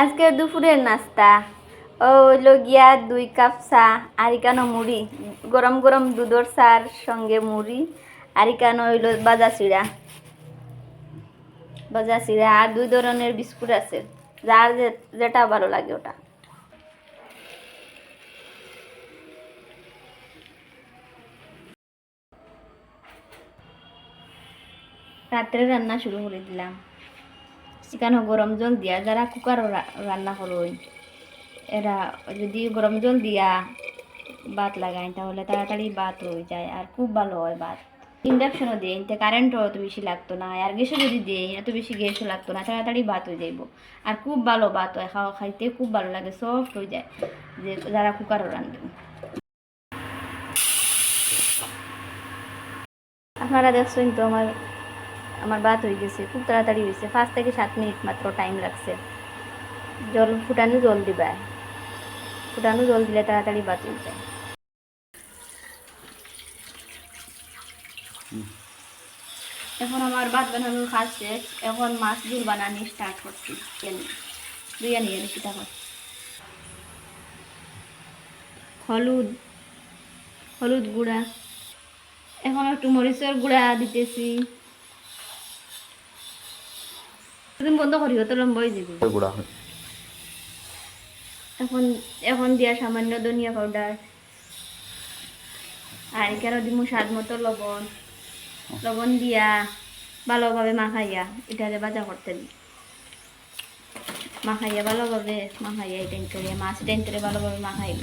আজকের দুপুরের নাস্তা হইল গিয়া 2 কাপ চা আর এখানো মুড়ি, গরম গরম দুধের চার সঙ্গে মুড়ি আর এখানো হইল ভাজা চিড়া আর 2 ধরনের বিস্কুট আছে, যার যেটা ভালো লাগে ওটা। রাত্রে রান্না শুরু করে দিলাম। সেখানে গরম জল দিয়া, যারা কুকারও রান্না করোই এরা যদি গরম জল দিয়া ভাত লাগাই তাহলে তাড়াতাড়ি ভাত হয়ে যায় আর খুব ভালো হয় ভাত। ইন্ডাকশনও দিই, এতে কারেন্টও অত বেশি লাগতো না, আর গ্যাসও যদি দিই এত বেশি গ্যাসও লাগতো না, তাড়াতাড়ি ভাত হয়ে যাইব আর খুব ভালো ভাত হয়, খাইতে খুব ভালো লাগে, সফট হয়ে যায় যে যারা কুকারও রান্ধে। আপনারা দেখছেন তো আমার ভাত হয়ে গেছে, খুব তাড়াতাড়ি হয়েছে, 5 থেকে 7 মিনিট মাত্র টাইম লাগছে। ফুটানো জল দিবা, ফুটানো জল দিলে তাড়াতাড়ি ভাত হয়ে যায়। এখন আমার ভাত বানানোর কাজ শেষ, এখন মাছ ঝোল বানানি স্টার্ট করছি। বিরিয়ানি এনেছি তখন হলুদ গুঁড়া, এখন একটু মরিচের গুঁড়া দিতেছি। বন্ধ করি তো লম্বই দিবি। এখন দিয়া সামান্য ধনিয়া পাউডার আর এখানে দিব স্বাদ মতো লবণ দিয়া ভালোভাবে মাখাইয়া এটারে ভাজা করতে দিই। মাখাইয়া ভালোভাবে মাখাইয়া এই করে মাছ করে ভালোভাবে মাখাইব।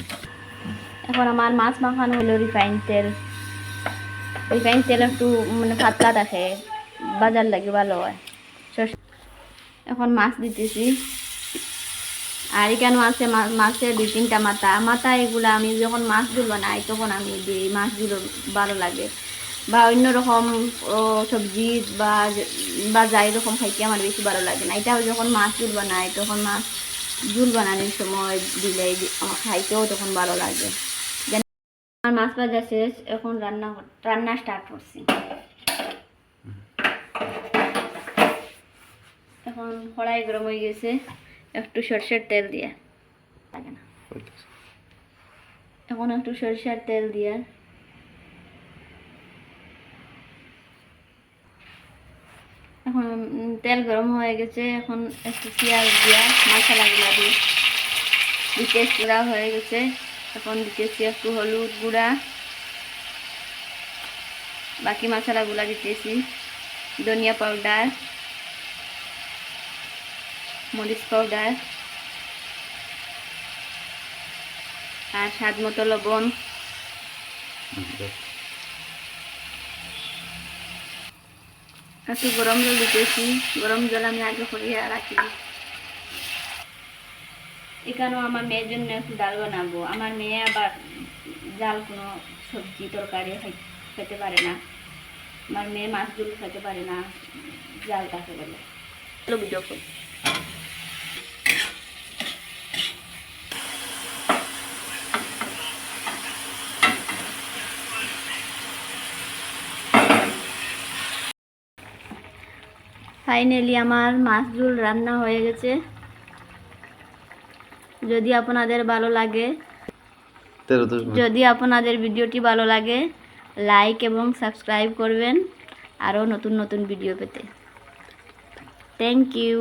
এখন আমার মাছ মাখানো হলো রিফাইন তেল একটু মানে পাতলা থাকে, বাজার লাগে ভালো হয়। এখন মাছ দিতেছি আর এখানে আছে মাছের 2-3টা মাথা। এগুলো আমি যখন মাছগুলো বানাই তখন আমি দিই, মাছগুলো ভালো লাগে বা অন্যরকম সবজি বা যাই রকম খাইতে আমার বেশি ভালো লাগে না। এটাও যখন মাছ ঝুল বানাই তখন মাছ ঝুল বানানোর সময় দিলে আমার খাইতেও তখন ভালো লাগে। আমার মাছ ভাজা শেষ, এখন রান্না স্টার্ট করছি। এখন কড়াই গরম হয়ে গেছে, একটু সরষের তেল দিয়ে লাগে না, এখন একটু সরষের তেল দিয়ে এখন তেল গরম হয়ে গেছে, এখন একটু পেঁয়াজ দিয়া মশলাগুলা দিতে গুঁড়া হয়ে গেছে। এখন দিতেছি একটু হলুদ গুঁড়া, বাকি মশলাগুলা দিতেছি ধনিয়া পাউডার, মরিচ পাউডার আর স্বাদ মতো লবণ। একটু গরম জল দিতেছি, গরম জল আমি আগে করিয়া রাখি। এখানেও আমার মেয়ের জন্য একটু ডাল বানাবো। আমার মেয়ে আবার জাল কোনো সবজি তরকারি খেতে পারে না, আমার মেয়ে মাছগুলো খেতে পারে না, জাল তাকে বলে। ভিডিও করি। ফাইনালি আমার মাছ ঝোল রান্না হয়ে গেছে। যদি আপনাদের ভিডিওটি ভালো লাগে লাইক এবং সাবস্ক্রাইব করবেন আরও নতুন নতুন ভিডিও পেতে। Thank you.